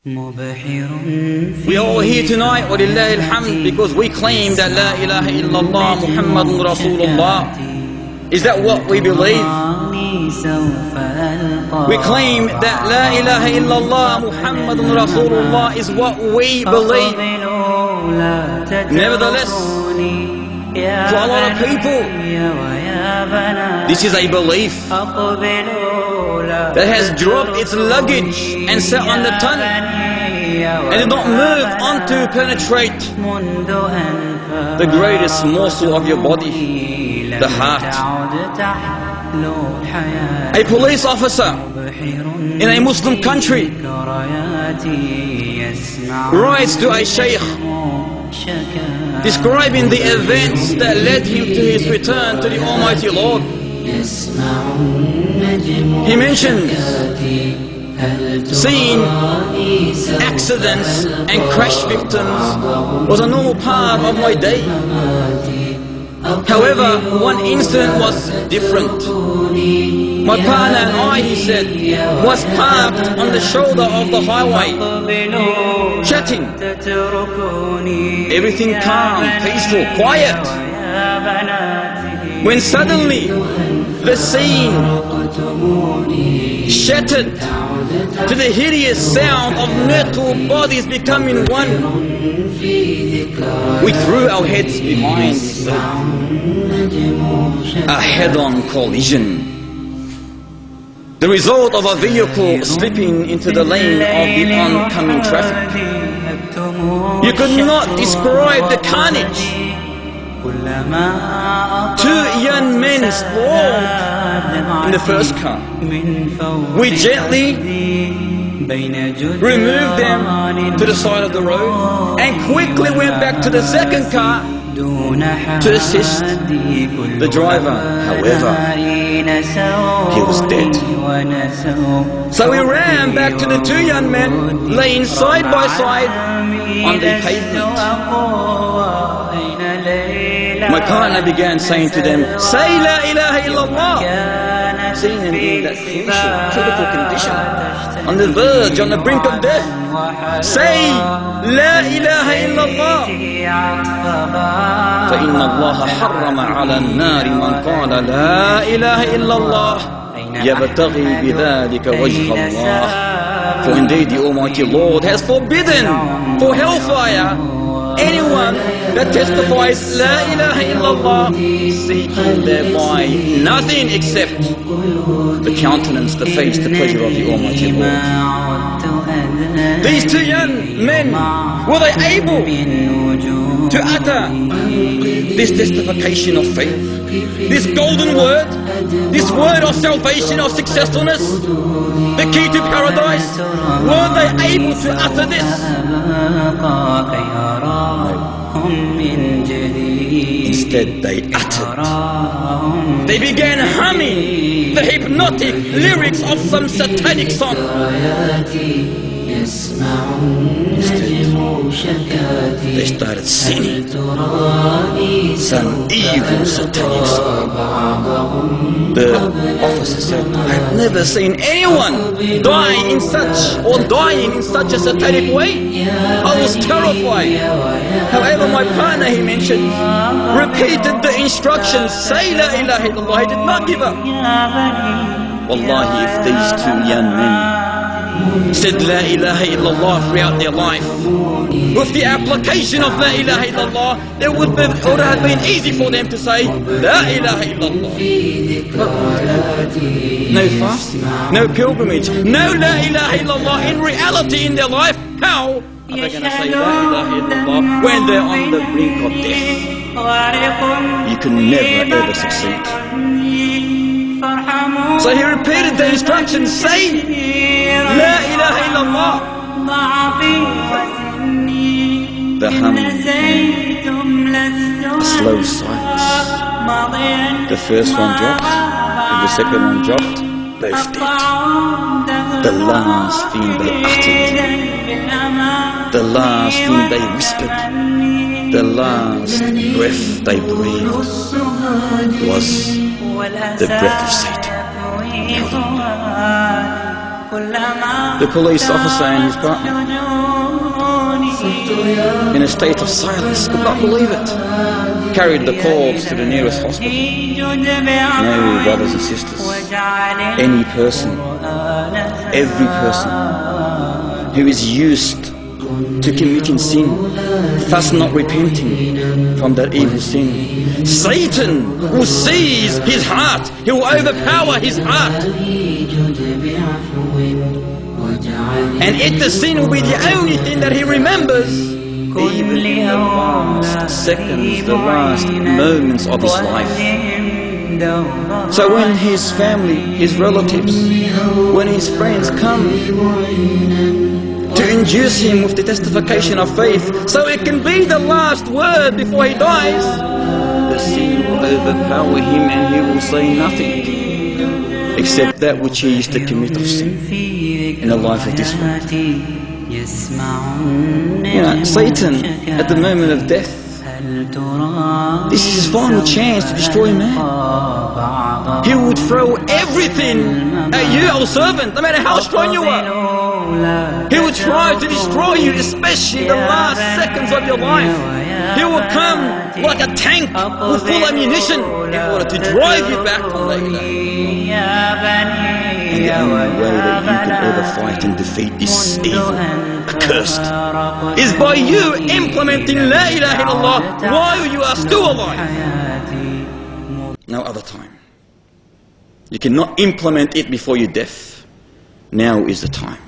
We are all here tonight, walillahi alhamd, because we claim that La ilaha illallah Muhammadun Rasulullah. Is that what we believe? We claim that La ilaha illallah Muhammadun Rasulullah is what we believe. Nevertheless, for a lot of people, this is a belief that has dropped its luggage and sat on the tongue and did not move on to penetrate the greatest morsel of your body, the heart. A police officer in a Muslim country writes to a sheikh describing the events that led him to his return to the Almighty Lord. He mentions seeing accidents and crash victims was a normal part of my day. However, one incident was different. My partner and I, he said, was parked on the shoulder of the highway, chatting. Everything calm, peaceful, quiet. When suddenly the scene shattered to the hideous sound of metal bodies becoming one. We threw our heads behind, a head-on collision. The result of a vehicle slipping into the lane of the oncoming traffic. You could not describe the carnage. Two young men sprawled in the first car. We gently removed them to the side of the road and quickly went back to the second car to assist the driver. However, he was dead. So we ran back to the two young men laying side by side on the pavement. My partner began saying to them, "Say La ilaha illallah," seeing them in that crucial, critical condition, on the verge, on the brink of death. Say La ilaha illallah. فإن الله حرم على النار من قال لا إله إلا الله يبتغي بذلك وجه الله. For indeed the Almighty Lord has forbidden for hellfire anyone that testifies La ilaha illallah, seeking thereby nothing except the countenance, the face, the pleasure of the Almighty Lord. These two young men, were they able to utter this testification of faith, this golden word, this word of salvation, of successfulness, the key to paradise? Were they able to utter this? Instead they uttered. They began humming the hypnotic lyrics of some satanic song. They started singing some evil satanic song. The officer said, "I've never seen anyone dying in such a satanic way. I was terrified." However, my partner, he mentioned, repeated the instructions, "Say La ilaha illallah." He did not give up. Wallahi, if these two young men said La ilaha illallah throughout their life, with the application of La ilaha illallah, it would have been easy for them to say La ilaha illallah. But no fasting, no pilgrimage, no La ilaha illallah in reality in their life. How are they going to say La ilaha illallah when they're on the brink of death? You can never ever succeed. So he repeated the instructions, say La ilaha illallah. The humming, a slow silence. The first one dropped, and the second one dropped, both dead. The last thing they uttered, the last thing they whispered, the last breath they breathed was the breath of Satan. The police officer and his partner, in a state of silence, could not believe it, carried the corpse to the nearest hospital. No, brothers and sisters, any person, every person who is used to committing sin, thus not repenting from that evil sin, Satan will seize his heart, he will overpower his heart, and if the sin will be the only thing that he remembers, even in the last seconds, the last moments of his life. So when his family, his relatives, when his friends come to induce him with the testification of faith, so it can be the last word before he dies, the sin will overpower him and he will say nothing except that which he used to commit of sin in the life of this world. You know, Satan, at the moment of death, this is his final chance to destroy man. He would throw everything at you, our servant, no matter how strong you are. He would try to destroy you, especially the last seconds of your life. He will come like a tank with full ammunition in order to drive you back from La ilaha illallah. And the only way that you can ever fight and defeat this evil, accursed, is by you implementing La ilaha illallah while you are still alive. No other time. You cannot implement it before your death. Now is the time.